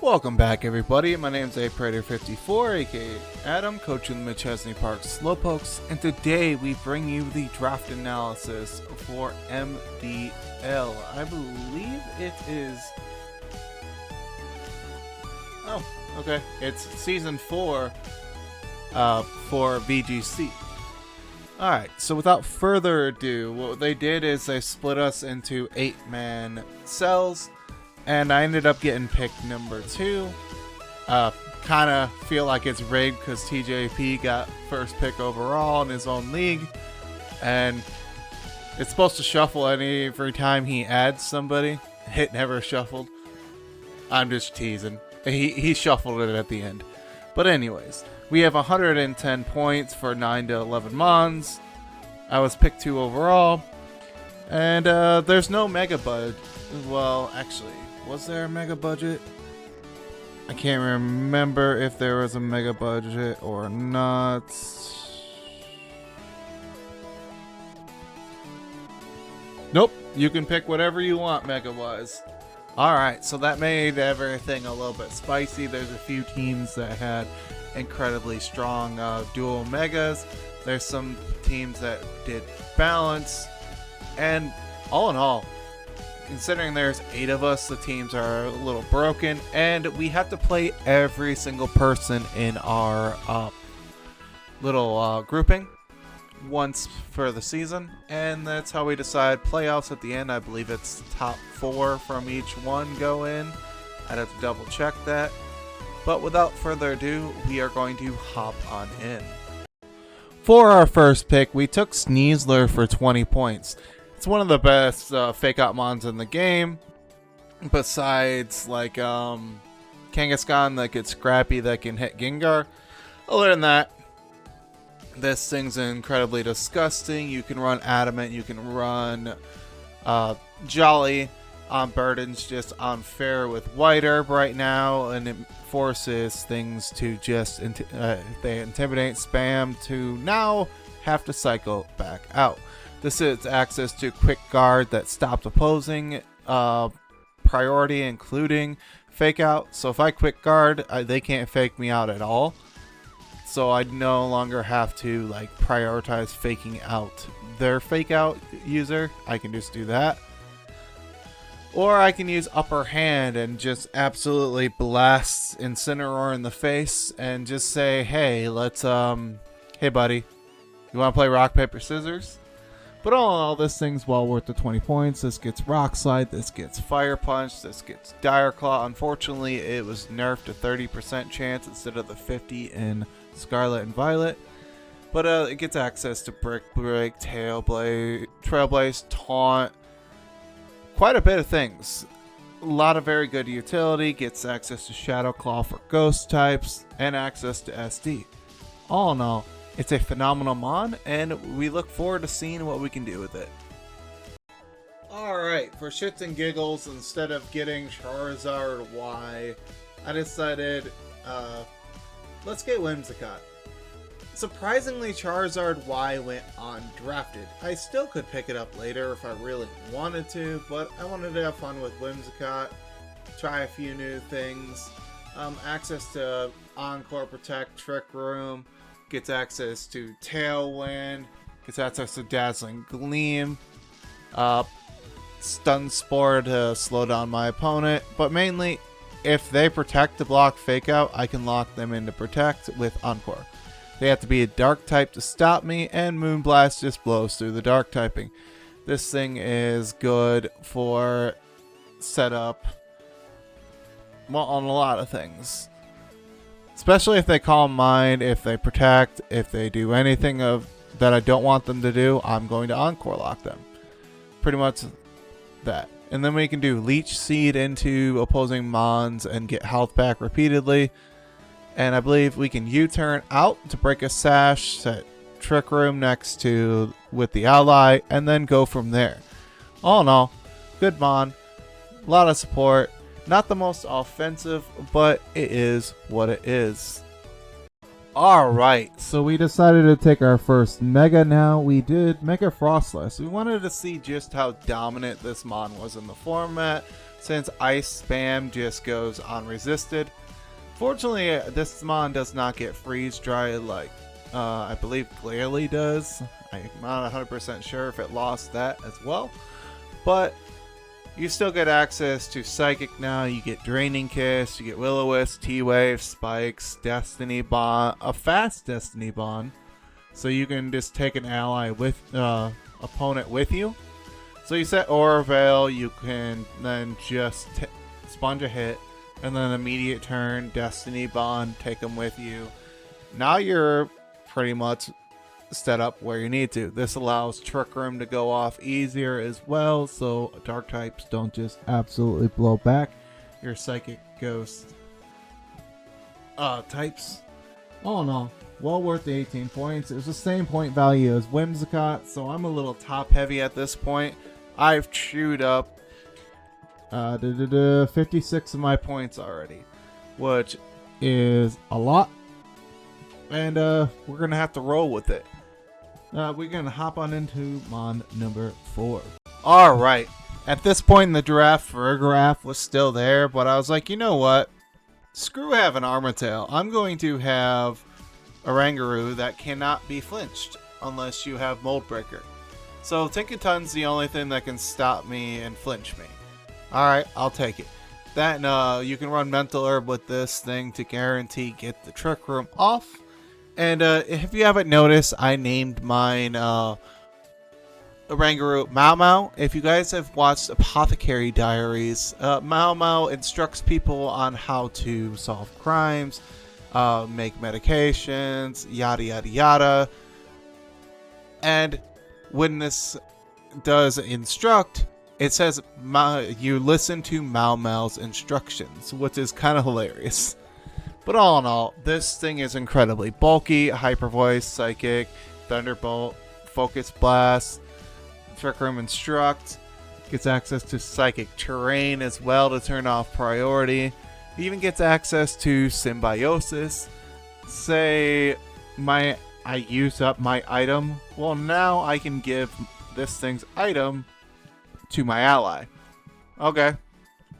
Welcome back, everybody. My name's APredator54, aka Adam, coach in the McChesney Park Slowpokes, and today we bring you the draft analysis for MDL. I believe it is... Oh, okay. It's Season 4 for VGC. Alright, so without further ado, what they did is they split us into 8-man cells. And I ended up getting pick number 2. Kind of feel like it's rigged because TJP got first pick overall in his own league. And it's supposed to shuffle every time he adds somebody. It never shuffled. I'm just teasing. He shuffled it at the end. But anyways, we have 110 points for 9 to 11 mons. I was pick 2 overall. And there's no mega bud. Well, actually... Was there a mega budget? I can't remember if there was a mega budget or not. Nope, you can pick whatever you want mega-wise. Alright, so that made everything a little bit spicy. There's a few teams that had incredibly strong dual megas. There's some teams that did balance. And all in all, considering there's 8 of us, the teams are a little broken, and we have to play every single person in our little grouping once for the season, and that's how we decide playoffs at the end. I believe it's top 4 from each one go in. I'd have to double check that. But without further ado, we are going to hop on in. For our first pick, we took Sneasler for 20 points. It's one of the best fake out mons in the game, besides like Kangaskhan that gets scrappy that can hit Gengar. Other than that, this thing's incredibly disgusting. You can run Adamant, you can run Jolly on Burden's just unfair with White Herb right now, and it forces things to just they intimidate spam to now have to cycle back out. This is access to quick guard that stops opposing priority, including fake out. So if I quick guard, they can't fake me out at all. So I no longer have to like prioritize faking out their fake out user. I can just do that. Or I can use upper hand and just absolutely blast Incineroar in the face and just say, hey, let's hey buddy, you want to play rock paper scissors? But all in all, this thing's well worth the 20 points. This gets Rock Slide, this gets Fire Punch, this gets Dire Claw. Unfortunately, it was nerfed to 30% chance instead of the 50 in Scarlet and Violet. But it gets access to Brick Break, Trailblaze, Taunt, quite a bit of things. A lot of very good utility, gets access to Shadow Claw for Ghost types, and access to SD. All in all, it's a phenomenal mon, and we look forward to seeing what we can do with it. Alright, for shits and giggles, instead of getting Charizard Y, I decided, let's get Whimsicott. Surprisingly, Charizard Y went undrafted. I still could pick it up later if I really wanted to, but I wanted to have fun with Whimsicott, try a few new things. Access to Encore Protect, Trick Room, gets access to Tailwind, gets access to Dazzling Gleam, Stun Spore to slow down my opponent, but mainly, if they protect to block Fake Out, I can lock them into Protect with Encore. They have to be a Dark type to stop me, and Moonblast just blows through the Dark typing. This thing is good for setup, well, on a lot of things. Especially if they Calm Mind, if they protect, if they do anything that I don't want them to do, I'm going to Encore lock them. Pretty much that. And then we can do Leech Seed into opposing mons and get health back repeatedly. And I believe we can U-turn out to break a Sash, set Trick Room next to with the ally, and then go from there. All in all, good mon, a lot of support. Not the most offensive, but it is what it is. Alright, so we decided to take our first Mega now. We did Mega Frostless. We wanted to see just how dominant this mon was in the format. since ice spam just goes unresisted. Fortunately, this mon does not get freeze dry like I believe Clearly does. I'm not 100% sure if it lost that as well, but you still get access to Psychic now. You get Draining Kiss, you get Will-O-Wisp, T-Wave, Spikes, Destiny Bond, a fast Destiny Bond, so you can just take an ally with opponent with you. So you set Aura Veil, you can then just sponge a hit, and then immediate turn, Destiny Bond, take them with you. Now you're pretty much set up where you need to. This allows Trick Room to go off easier as well, so dark types don't just absolutely blow back your Psychic Ghost types. All in all, well worth the 18 points. It was the same point value as Whimsicott, so I'm a little top heavy at this point. I've chewed up 56 of my points already, which is a lot, and we're gonna have to roll with it. We're gonna hop on into mon number 4. All right, at this point in the draft, Fergraph was still there, but I was like, you know what? Screw having Armatail. I'm going to have a Rangaroo that cannot be flinched unless you have Mold Breaker. So Tinkaton's the only thing that can stop me and flinch me. Alright, I'll take it. That you can run Mental Herb with this thing to guarantee get the Trick Room off. And if you haven't noticed, I named mine Rangaroo Mau Mau. If you guys have watched Apothecary Diaries, Mau Mau instructs people on how to solve crimes, make medications, yada yada yada. And when this does instruct, it says you listen to Mau Mau's instructions, which is kind of hilarious. But all in all, this thing is incredibly bulky. Hyper Voice, Psychic, Thunderbolt, Focus Blast, Trick Room Instruct. Gets access to Psychic Terrain as well to turn off priority. He even gets access to Symbiosis. Say I use up my item. Well, now I can give this thing's item to my ally. Okay.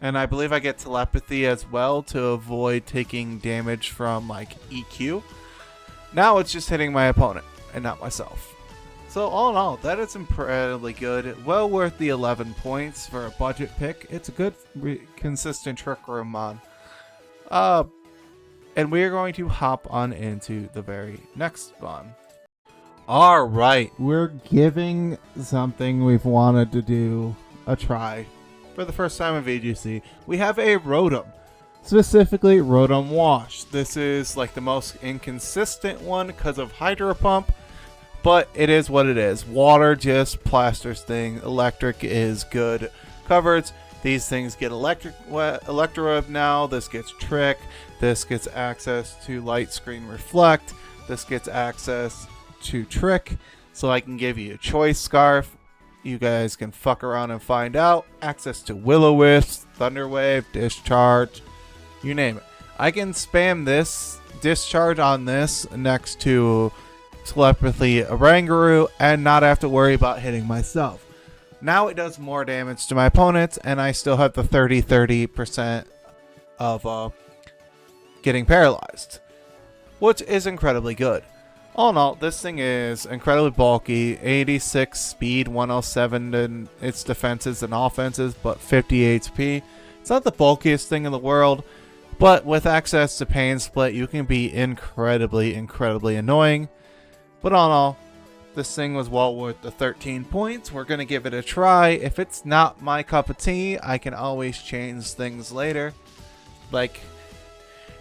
And I believe I get Telepathy as well to avoid taking damage from like EQ. Now it's just hitting my opponent and not myself. So all in all, that is incredibly good. Well worth the 11 points for a budget pick. It's a good, consistent Trick Room mon. And we're going to hop on into the very next one. Alright, we're giving something we've wanted to do a try. For the first time in VGC, we have a Rotom. Specifically, Rotom Wash. This is like the most inconsistent one because of Hydro Pump, but it is what it is. Water just plasters things. Electric is good coverage. These things get Electro now. This gets Trick. This gets access to Light Screen Reflect. This gets access to Trick. So I can give you a Choice Scarf. You guys can fuck around and find out. Access to Will-O-Wisp, Thunder Wave, Discharge, you name it. I can spam this Discharge on this next to Telepathy Rangaroo and not have to worry about hitting myself. Now it does more damage to my opponents, and I still have the 30% of getting paralyzed, which is incredibly good. All in all, this thing is incredibly bulky. 86 speed, 107 in its defenses and offenses, but 50 HP. It's not the bulkiest thing in the world, but with access to Pain Split, you can be incredibly annoying. But all in all, this thing was well worth the 13 points. We're going to give it a try. If it's not my cup of tea, I can always change things later. Like,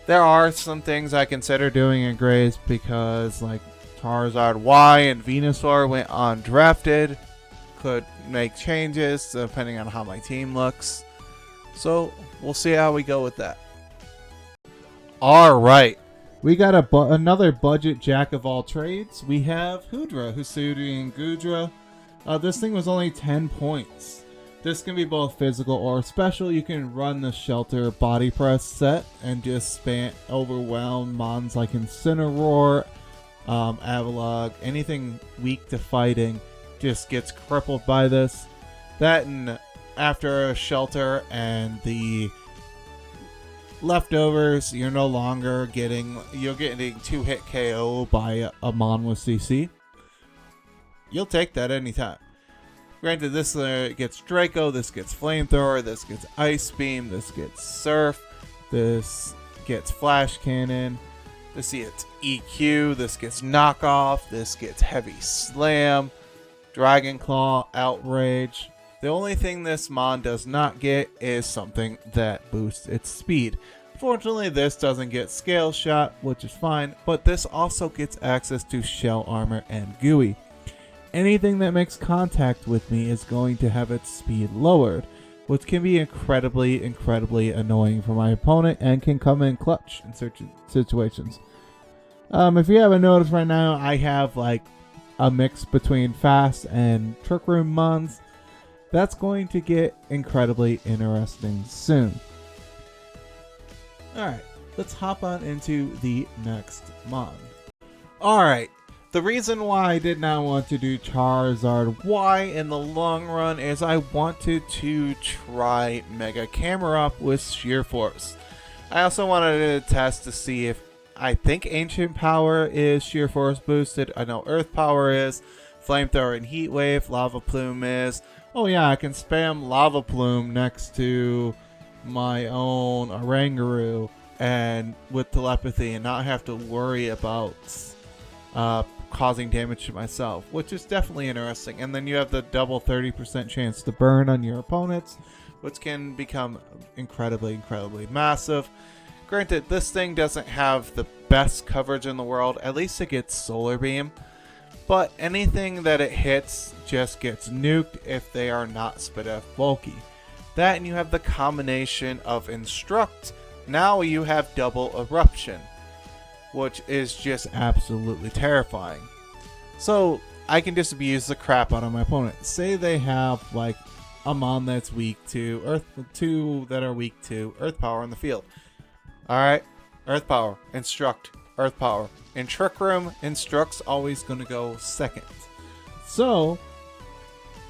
there are some things I consider doing in Grays because, like, Charizard Y and Venusaur went undrafted. Could make changes depending on how my team looks. So, we'll see how we go with that. Alright. We got another budget jack of all trades. We have Hoodra, Husudi, and Goodra. This thing was only 10 points. This can be both physical or special. You can run the Shelter Body Press set and just spam overwhelm mons like Incineroar, Avalugg, anything weak to fighting just gets crippled by this. That and after a shelter and the leftovers, you're no longer getting 2-hit KO by a Mon with CC. You'll take that anytime. Granted, this gets Draco, this gets Flamethrower, this gets Ice Beam, this gets Surf, this gets Flash Cannon, this gets EQ, this gets Knockoff, this gets Heavy Slam, Dragon Claw, Outrage. The only thing this Mon does not get is something that boosts its speed. Fortunately, this doesn't get Scale Shot, which is fine, but this also gets access to Shell Armor and GUI. Anything that makes contact with me is going to have its speed lowered, which can be incredibly annoying for my opponent and can come in clutch in certain situations. If you haven't noticed right now, I have like a mix between fast and Trick Room Mons. That's going to get incredibly interesting soon. Alright, let's hop on into the next Mon. Alright, the reason why I did not want to do Charizard Y in the long run is I wanted to try Mega Camera Up with Sheer Force. I also wanted to test to see if I think Ancient Power is Sheer Force boosted. I know Earth Power is, Flamethrower and Heat Wave, Lava Plume is. Oh yeah, I can spam Lava Plume next to my own Oranguru and with telepathy and not have to worry about causing damage to myself, which is definitely interesting. And then you have the double 30% chance to burn on your opponents, which can become incredibly massive. Granted, this thing doesn't have the best coverage in the world. At least it gets Solar Beam. But anything that it hits just gets nuked if they are not Spit-F bulky. That and you have the combination of Instruct. Now you have double Eruption, which is just absolutely terrifying. So I can just abuse the crap out of my opponent. Say they have like a Mon that's weak to two that are weak to Earth Power in the field. Alright, Earth Power, Instruct, Earth Power. In Trick Room, Instruct's always going to go second. So,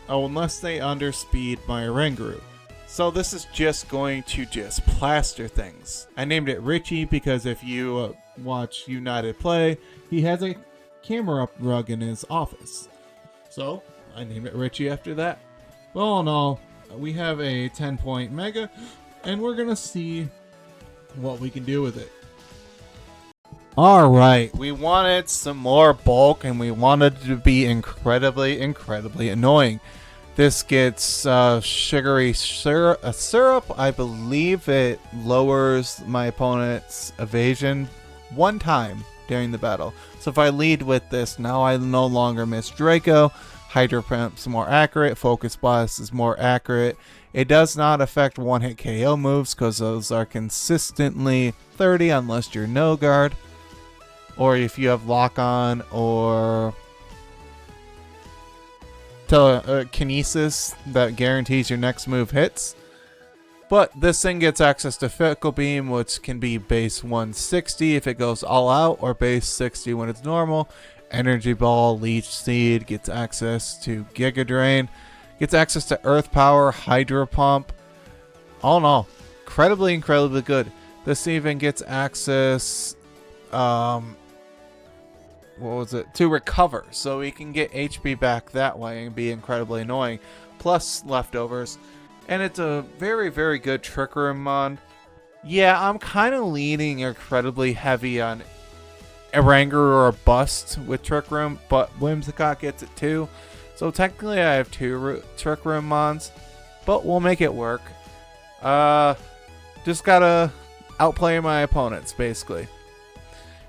unless they underspeed my Oranguru. So this is just going to just plaster things. I named it Richie because if you watch United play, he has a camera up rug in his office. So, I named it Richie after that. Well, all in all, we have a 10-point Mega, and we're going to see what we can do with it. Alright, we wanted some more bulk and we wanted it to be incredibly annoying. This gets sugary syrup. I believe it lowers my opponent's evasion one time during the battle. So if I lead with this, now I no longer miss Draco. Hydro Pump's more accurate. Focus Blast is more accurate. It does not affect one-hit KO moves because those are consistently 30 unless you're no guard. Or if you have Lock On or Kinesis that guarantees your next move hits. But this thing gets access to Fickle Beam, which can be base 160 if it goes all out, or base 60 when it's normal. Energy Ball, Leech Seed, gets access to Giga Drain, gets access to Earth Power, Hydro Pump. All in all, incredibly good. This even gets access, to Recover, so we can get HP back that way and be incredibly annoying. Plus leftovers, and it's a very good Trick Room Mon. Yeah, I'm kind of leaning incredibly heavy on Oranguru or a Bust with Trick Room, but Whimsicott gets it too. So technically I have two Trick Room Mons, but we'll make it work. Just gotta outplay my opponents, basically.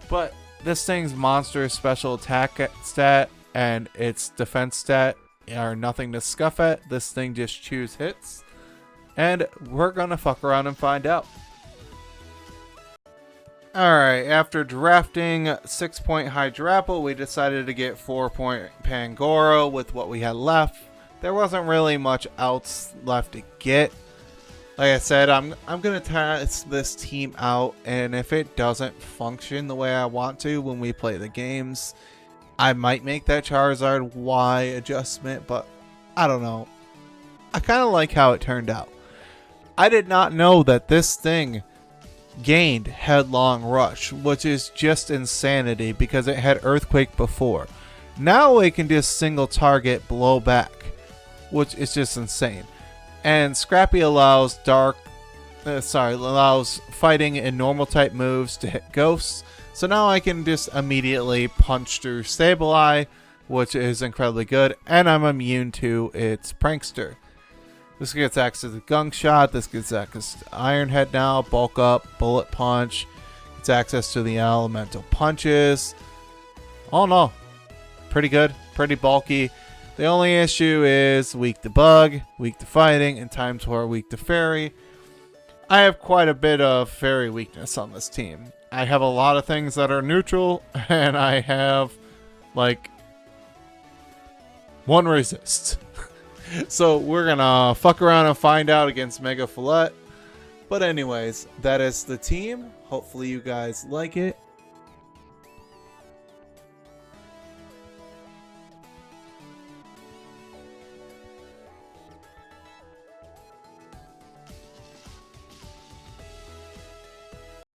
But this thing's monster special attack stat and its defense stat are nothing to scuff at. This thing just chews hits. And we're gonna fuck around and find out. Alright, after drafting 6-point Hydrapple, we decided to get 4-point Pangoro with what we had left. There wasn't really much else left to get. Like I said, I'm going to test this team out, and if it doesn't function the way I want to when we play the games, I might make that Charizard Y adjustment, but I don't know. I kind of like how it turned out. I did not know that this thing gained Headlong Rush, which is just insanity because it had Earthquake before. Now it can just single target blow back, which is just insane. And Scrappy allows allows fighting in normal type moves to hit ghosts. So now I can just immediately punch through Sableye, which is incredibly good, and I'm immune to its Prankster. This gets access to Gunk Shot, this gets access to Iron Head now, Bulk Up, Bullet Punch, gets access to the Elemental Punches. All in all, pretty good, pretty bulky. The only issue is weak to Bug, weak to Fighting, and Time Tour weak to Fairy. I have quite a bit of Fairy weakness on this team. I have a lot of things that are neutral, and I have, like, one resist. So we're gonna fuck around and find out against Mega Fillet. But anyways, that is the team. Hopefully you guys like it.